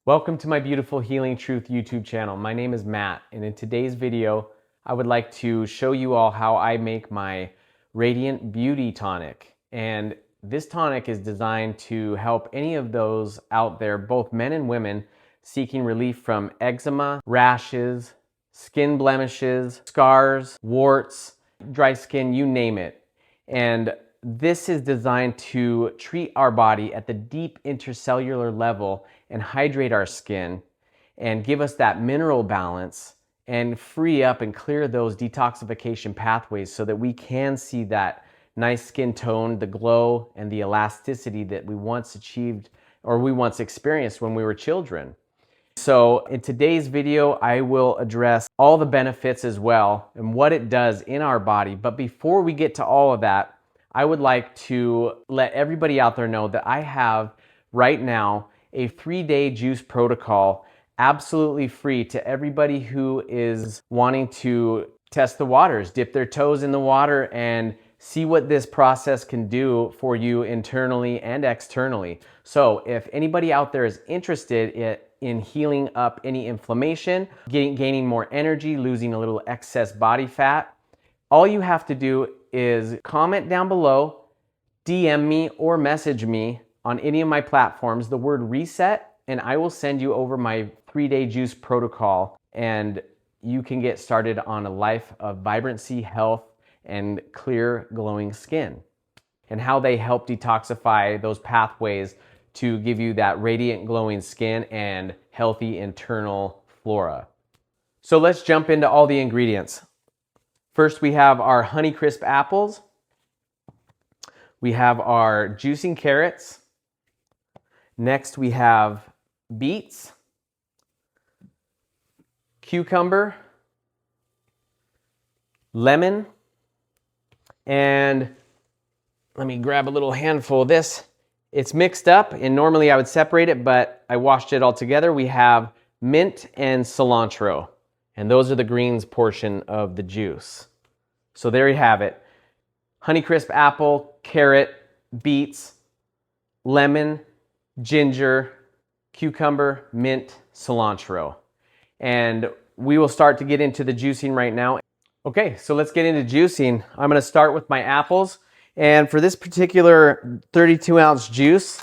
Welcome to my Beautiful Healing Truth YouTube channel. My name is Matt, and in today's video, I would like to show you all how I make my Radiant Beauty Tonic. And this tonic is designed to help any of those out there, both men and women, seeking relief from eczema, rashes, skin blemishes, scars, warts, dry skin, you name it. And this is designed to treat our body at the deep intercellular level and hydrate our skin and give us that mineral balance and free up and clear those detoxification pathways so that we can see that nice skin tone, the glow, and the elasticity that we once achieved or we once experienced when we were children. So in today's video, I will address all the benefits as well and what it does in our body. But before we get to all of that, I would like to let everybody out there know that I have right now a 3-day juice protocol absolutely free to everybody who is wanting to test the waters, dip their toes in the water and see what this process can do for you internally and externally. So if anybody out there is interested in healing up any inflammation, gaining more energy, losing a little excess body fat, all you have to do is comment down below, DM me or message me on any of my platforms, the word reset, and I will send you over my 3-day juice protocol and you can get started on a life of vibrancy, health, and clear glowing skin, and how they help detoxify those pathways to give you that radiant glowing skin and healthy internal flora. So let's jump into all the ingredients. First, we have our Honeycrisp apples. We have our juicing carrots. Next, we have beets, cucumber, lemon, and let me grab a little handful of this. It's mixed up, and normally I would separate it, but I washed it all together. We have mint and cilantro, and those are the greens portion of the juice. So there you have it. Honeycrisp apple, carrot, beets, lemon, ginger, cucumber, mint, cilantro. And we will start to get into the juicing right now. Okay, so let's get into juicing. I'm gonna start with my apples. And for this particular 32-ounce juice,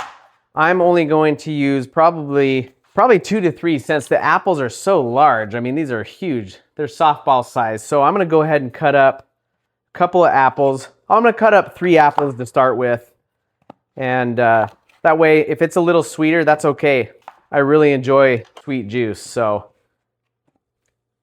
I'm only going to use probably 2 to 3 since the apples are so large. I mean, these are huge. They're softball size. So I'm gonna go ahead and cut up a couple of apples. I'm gonna cut up 3 apples to start with. And that way, if it's a little sweeter, that's okay. I really enjoy sweet juice. So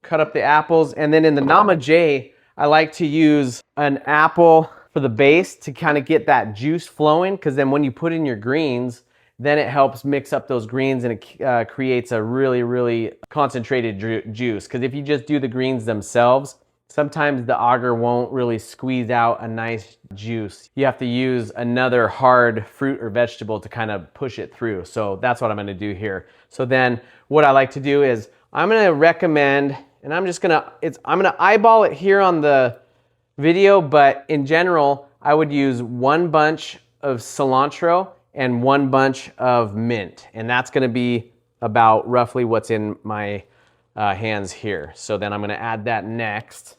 cut up the apples. And then in the Nama J, I like to use an apple for the base to kind of get that juice flowing, because then when you put in your greens, then it helps mix up those greens and it creates a really, really concentrated juice. Because if you just do the greens themselves, sometimes the auger won't really squeeze out a nice juice. You have to use another hard fruit or vegetable to kind of push it through. So that's what I'm gonna do here. So then what I like to do is I'm gonna recommend, and I'm gonna eyeball it here on the video, but in general, I would use 1 bunch of cilantro and 1 bunch of mint. And that's gonna be about roughly what's in my hands here. So then I'm gonna add that next.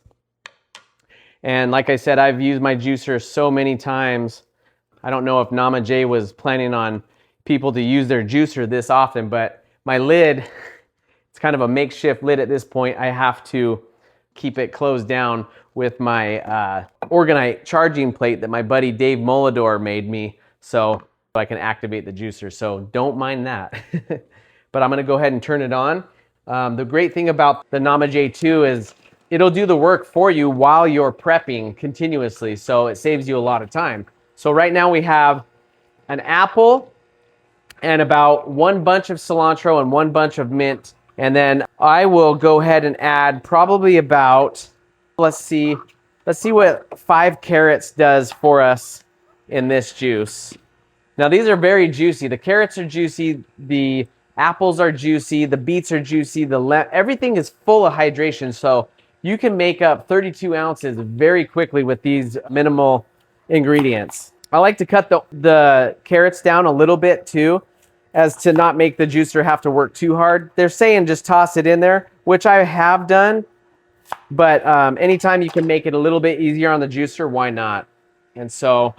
And like I said, I've used my juicer so many times. I don't know if Nama J was planning on people to use their juicer this often, but my lid, it's kind of a makeshift lid at this point. I have to keep it closed down with my Orgonite charging plate that my buddy Dave Molador made me so I can activate the juicer. So don't mind that. But I'm gonna go ahead and turn it on. The great thing about the Nama J2 is it'll do the work for you while you're prepping continuously, so it saves you a lot of time. So right now we have an apple and about 1 bunch of cilantro and 1 bunch of mint. And then I will go ahead and add probably about, let's see what 5 carrots does for us in this juice. Now these are very juicy. The carrots are juicy, the apples are juicy, the beets are juicy, everything is full of hydration. So you can make up 32 ounces very quickly with these minimal ingredients. I like to cut the carrots down a little bit too, as to not make the juicer have to work too hard. They're saying just toss it in there, which I have done, but anytime you can make it a little bit easier on the juicer, why not? And so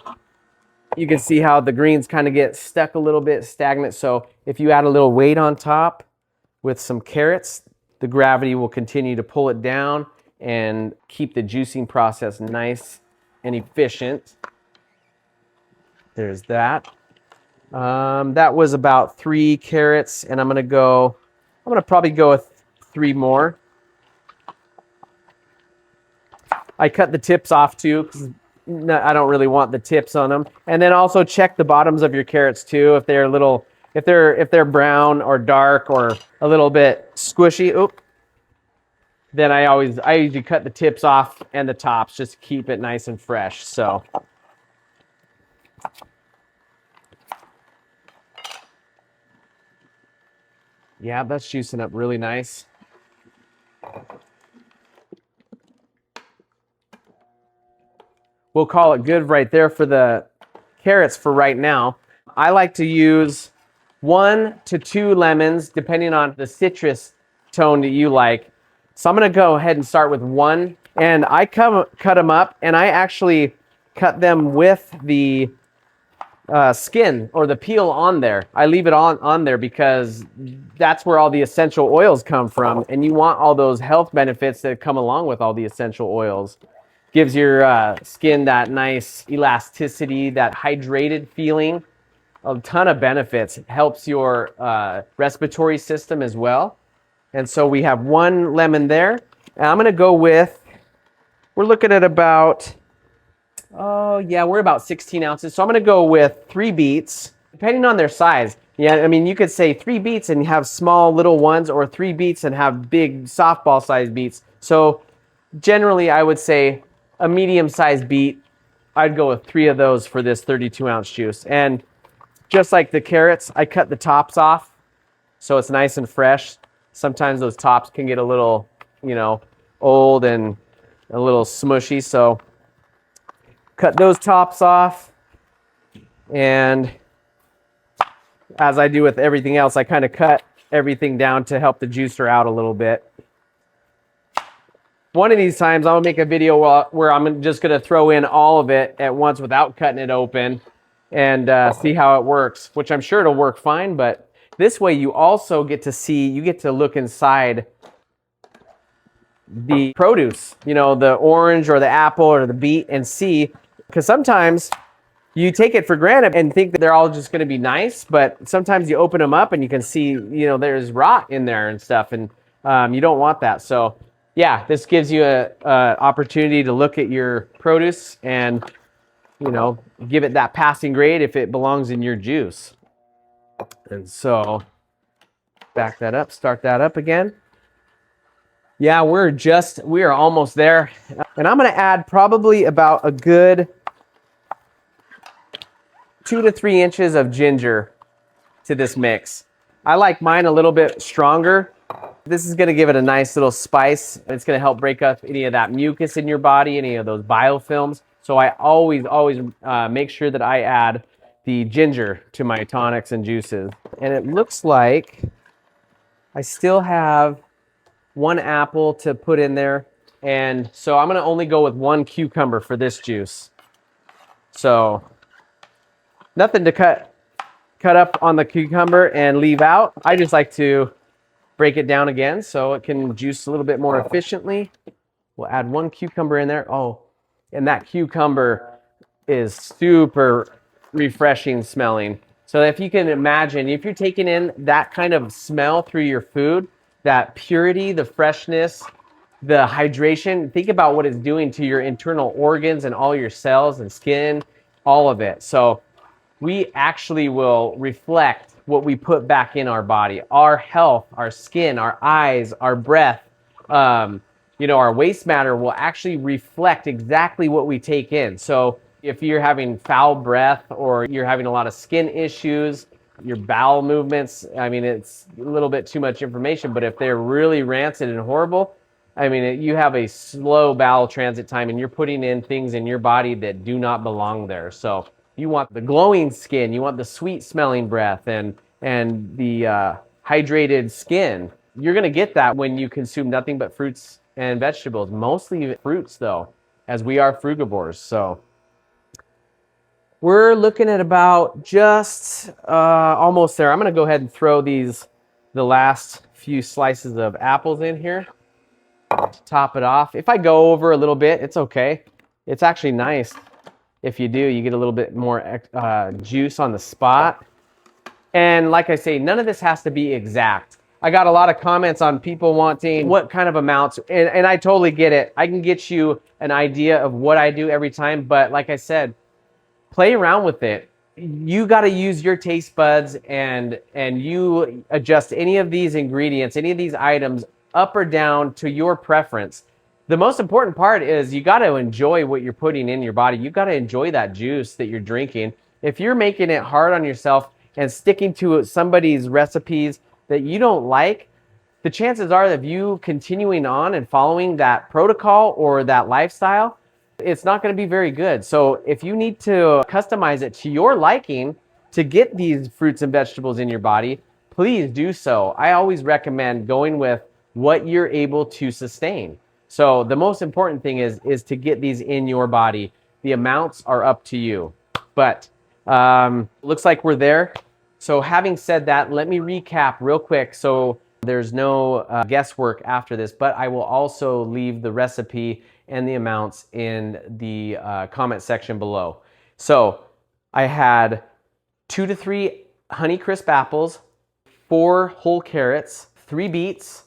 you can see how the greens kind of get stuck a little bit stagnant. So if you add a little weight on top with some carrots, the gravity will continue to pull it down and keep the juicing process nice and efficient. There's that. That was about 3 carrots, and I'm gonna probably go with 3 more. I cut the tips off too, because I don't really want the tips on them. And then also check the bottoms of your carrots too, if they're if they're brown or dark or a little bit squishy. Oop. Then I usually cut the tips off and the tops just to keep it nice and fresh. So yeah, that's juicing up really nice. We'll call it good right there for the carrots for right now. I like to use 1 to 2 lemons, depending on the citrus tone that you like. So I'm gonna go ahead and start with 1. And I cut them up, and I actually cut them with the skin or the peel on there. I leave it on there because that's where all the essential oils come from, and you want all those health benefits that come along with all the essential oils. Gives your skin that nice elasticity, that hydrated feeling, a ton of benefits. It helps your respiratory system as well. And so we have 1 lemon there. And I'm gonna go with, we're looking at about, we're about 16 ounces. So I'm gonna go with 3 beets, depending on their size. Yeah, I mean, you could say 3 beets and have small little ones, or 3 beets and have big softball sized beets. So generally I would say a medium-sized beet, I'd go with 3 of those for this 32-ounce juice. And just like the carrots, I cut the tops off so it's nice and fresh. Sometimes those tops can get a little, old and a little smushy. So cut those tops off. And as I do with everything else, I kind of cut everything down to help the juicer out a little bit. One of these times, I'm gonna make a video where I'm just gonna throw in all of it at once without cutting it open and see how it works, which I'm sure it'll work fine, but this way you also get to look inside the produce, the orange or the apple or the beet, and see, because sometimes you take it for granted and think that they're all just gonna be nice, but sometimes you open them up and you can see, there's rot in there and stuff, and you don't want that. So yeah, this gives you an opportunity to look at your produce and, give it that passing grade if it belongs in your juice. And so, back that up, start that up again. Yeah, we are almost there. And I'm going to add probably about a good 2 to 3 inches of ginger to this mix. I like mine a little bit stronger. This is going to give it a nice little spice. It's going to help break up any of that mucus in your body, any of those biofilms. So I always make sure that I add the ginger to my tonics and juices. And it looks like I still have 1 apple to put in there. And so I'm going to only go with 1 cucumber for this juice. So nothing to cut up on the cucumber and leave out. I just like to break it down again so it can juice a little bit more efficiently. We'll add 1 cucumber in there. Oh, and that cucumber is super refreshing smelling. So if you can imagine, if you're taking in that kind of smell through your food, that purity, the freshness, the hydration, think about what it's doing to your internal organs and all your cells and skin, all of it. So we actually will reflect what we put back in our body, our health, our skin, our eyes, our breath, our waste matter will actually reflect exactly what we take in. So if you're having foul breath or you're having a lot of skin issues, your bowel movements, I mean, it's a little bit too much information, but if they're really rancid and horrible, I mean, you have a slow bowel transit time and you're putting in things in your body that do not belong there. So you want the glowing skin, you want the sweet smelling breath, and and the hydrated skin. You're gonna get that when you consume nothing but fruits and vegetables, mostly fruits though, as we are frugivores. So we're looking at about just almost there. I'm gonna go ahead and throw the last few slices of apples in here to top it off. If I go over a little bit, it's okay. It's actually nice. If you do, you get a little bit more juice on the spot. And like I say, none of this has to be exact. I got a lot of comments on people wanting what kind of amounts, and I totally get it. I can get you an idea of what I do every time, but like I said, play around with it. You got to use your taste buds and you adjust any of these ingredients, any of these items up or down to your preference. The most important part is you got to enjoy what you're putting in your body. You got to enjoy that juice that you're drinking. If you're making it hard on yourself and sticking to somebody's recipes that you don't like, the chances are that you continuing on and following that protocol or that lifestyle, it's not going to be very good. So if you need to customize it to your liking to get these fruits and vegetables in your body, please do so. I always recommend going with what you're able to sustain. So the most important thing is to get these in your body. The amounts are up to you. But looks like we're there. So having said that, let me recap real quick. So there's no guesswork after this, but I will also leave the recipe and the amounts in the comment section below. So I had 2 to 3 Honeycrisp apples, 4 whole carrots, 3 beets,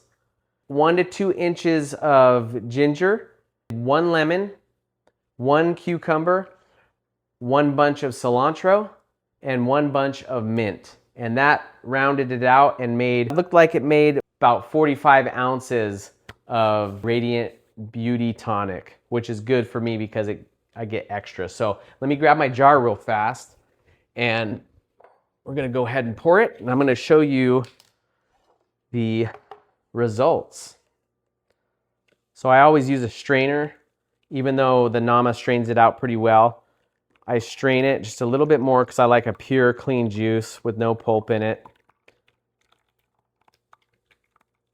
1 to 2 inches of ginger, 1 lemon, 1 cucumber, 1 bunch of cilantro, and 1 bunch of mint. And that rounded it out and looked like it made about 45 ounces of Radiant Beauty Tonic, which is good for me because I get extra. So let me grab my jar real fast and we're gonna go ahead and pour it, and I'm gonna show you the results. So I always use a strainer, even though the Nama strains it out pretty well. I strain it just a little bit more because I like a pure, clean juice with no pulp in it.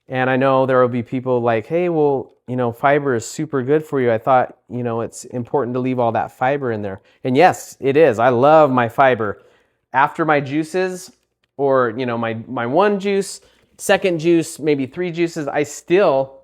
And I know there will be people like, hey, well, you know, fiber is super good for you. I thought, you know, it's important to leave all that fiber in there. And yes, it is. I love my fiber. After my juices, or, you know, my one juice, second juice, maybe 3 juices, I still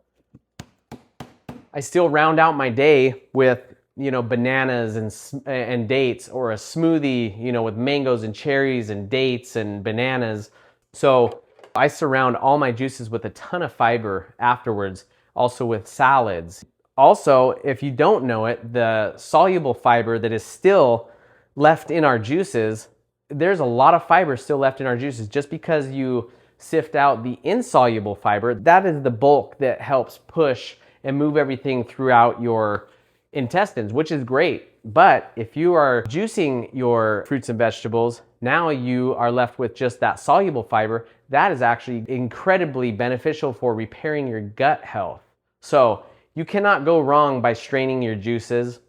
round out my day with, you know, bananas and dates, or a smoothie, you know, with mangoes and cherries and dates and bananas. So I surround all my juices with a ton of fiber afterwards, also with salads. Also, if you don't know it, the soluble fiber that is still left in our juices, there's a lot of fiber still left in our juices. Just because you sift out the insoluble fiber, that is the bulk that helps push and move everything throughout your intestines, which is great. But if you are juicing your fruits and vegetables, now you are left with just that soluble fiber. That is actually incredibly beneficial for repairing your gut health. So you cannot go wrong by straining your juices.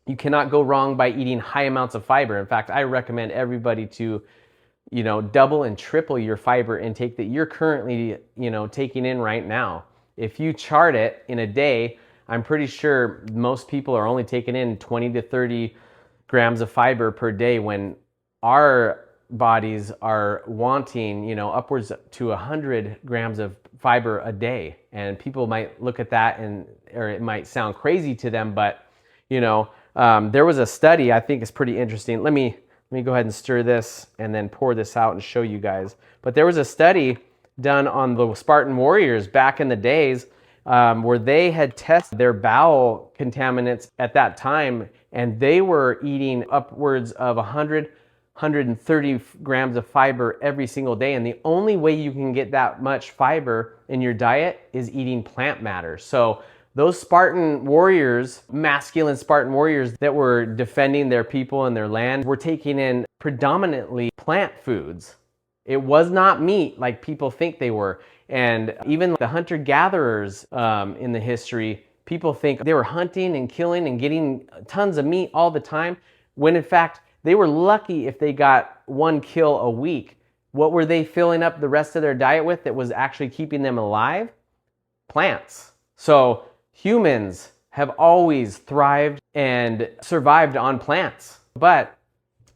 You cannot go wrong by eating high amounts of fiber. In fact, I recommend everybody to, you know, double and triple your fiber intake that you're currently, you know, taking in right now. If you chart it in a day, I'm pretty sure most people are only taking in 20 to 30 grams of fiber per day, when our bodies are wanting, you know, upwards to 100 grams of fiber a day. And people might look at that or it might sound crazy to them, but, you know, there was a study I think is pretty interesting. Let me go ahead and stir this and then pour this out and show you guys. But there was a study done on the Spartan warriors back in the days, where they had tested their bowel contaminants at that time, and they were eating upwards of 130 grams of fiber every single day. And the only way you can get that much fiber in your diet is eating plant matter. So those Spartan warriors, masculine Spartan warriors that were defending their people and their land, were taking in predominantly plant foods. It was not meat like people think they were. And even the hunter-gatherers in the history, people think they were hunting and killing and getting tons of meat all the time, when in fact, they were lucky if they got 1 kill a week. What were they filling up the rest of their diet with that was actually keeping them alive? Plants. So humans have always thrived and survived on plants. But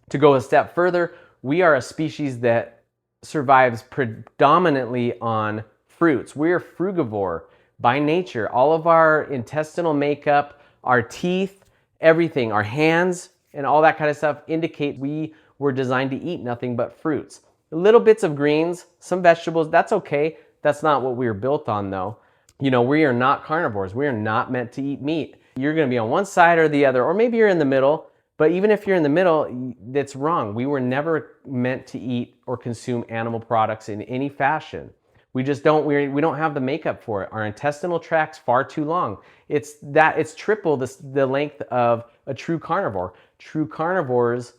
to go a step further, we are a species that survives predominantly on fruits. We're frugivore by nature. All of our intestinal makeup, our teeth, everything, our hands, and all that kind of stuff indicate we were designed to eat nothing but fruits. Little bits of greens, some vegetables, that's okay. That's not what we were built on though. You know, we are not carnivores. We are not meant to eat meat. You're going to be on one side or the other, or maybe you're in the middle. But even if you're in the middle, that's wrong. We were never meant to eat or consume animal products in any fashion. We just don't, we don't have the makeup for it. Our intestinal tract's far too long. It's triple the length of a true carnivore. True carnivores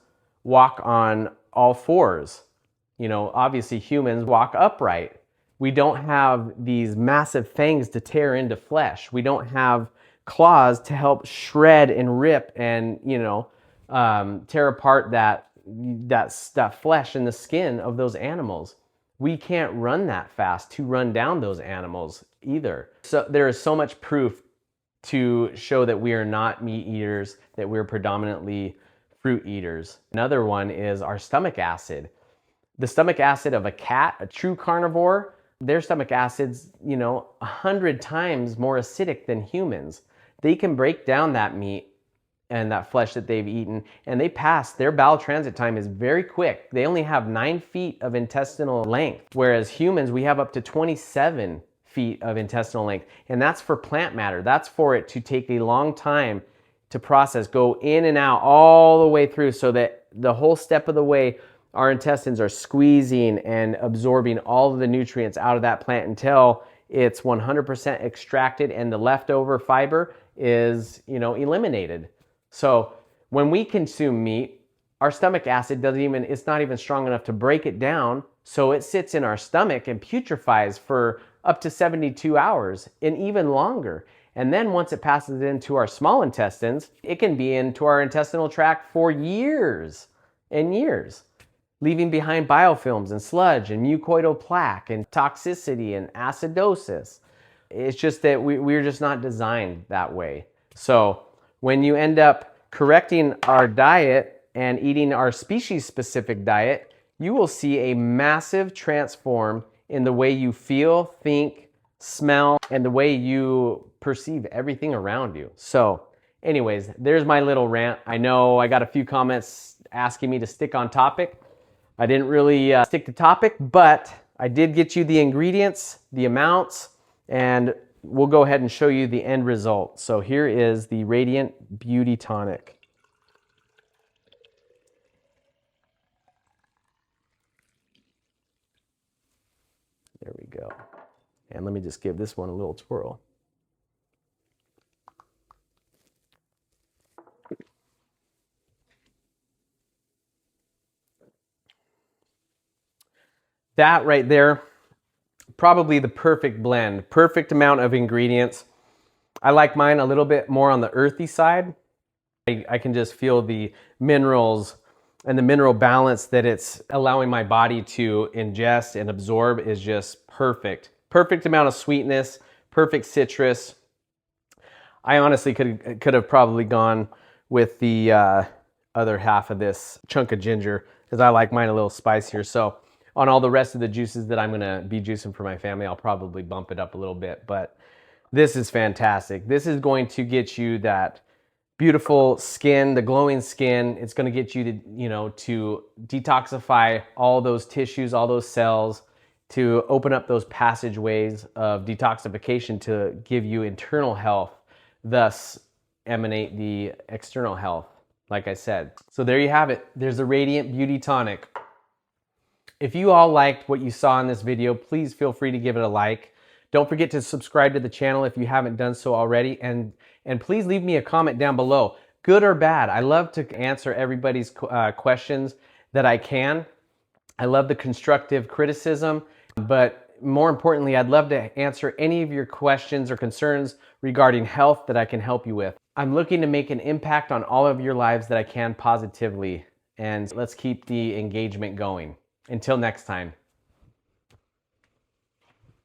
walk on all fours. You know, obviously humans walk upright. We don't have these massive fangs to tear into flesh. We don't have claws to help shred and rip and, you know, tear apart that flesh and the skin of those animals. We can't run that fast to run down those animals either. So there is so much proof to show that we are not meat eaters, that we're predominantly fruit eaters. Another one is our stomach acid. The stomach acid of a cat, a true carnivore, their stomach acid's, you know, 100 times more acidic than humans. They can break down that meat and that flesh that they've eaten, and their bowel transit time is very quick. They only have 9 feet of intestinal length, whereas humans, we have up to 27 feet of intestinal length, and that's for plant matter. That's for it to take a long time to process, go in and out all the way through, so that the whole step of the way, our intestines are squeezing and absorbing all of the nutrients out of that plant until it's 100% extracted and the leftover fiber is, you know, eliminated. So when we consume meat, our stomach acid it's not even strong enough to break it down. So it sits in our stomach and putrefies for up to 72 hours and even longer. And then once it passes into our small intestines, it can be into our intestinal tract for years and years, leaving behind biofilms and sludge and mucoidal plaque and toxicity and acidosis. It's just that we're just not designed that way. So when you end up correcting our diet and eating our species-specific diet, you will see a massive transform in the way you feel, think, smell, and the way you perceive everything around you. So anyways, there's my little rant. I know I got a few comments asking me to stick on topic. I didn't really stick to topic, but I did get you the ingredients, the amounts, and we'll go ahead and show you the end result. So here is the Radiant Beauty Tonic. There we go. And let me just give this one a little twirl. That right there, probably the perfect blend, perfect amount of ingredients. I like mine a little bit more on the earthy side. I can just feel the minerals and the mineral balance that it's allowing my body to ingest and absorb is just perfect. Perfect amount of sweetness, perfect citrus. I honestly could have probably gone with the other half of this chunk of ginger, because I like mine a little spicier. So on all the rest of the juices that I'm gonna be juicing for my family, I'll probably bump it up a little bit, but this is fantastic. This is going to get you that beautiful skin, the glowing skin. It's gonna get you to, you know, to detoxify all those tissues, all those cells, to open up those passageways of detoxification to give you internal health, thus emanate the external health, like I said. So there you have it. There's the Radiant Beauty Tonic. If you all liked what you saw in this video, please feel free to give it a like. Don't forget to subscribe to the channel if you haven't done so already. And please leave me a comment down below, good or bad. I love to answer everybody's questions that I can. I love the constructive criticism, but more importantly, I'd love to answer any of your questions or concerns regarding health that I can help you with. I'm looking to make an impact on all of your lives that I can positively, and let's keep the engagement going. Until next time.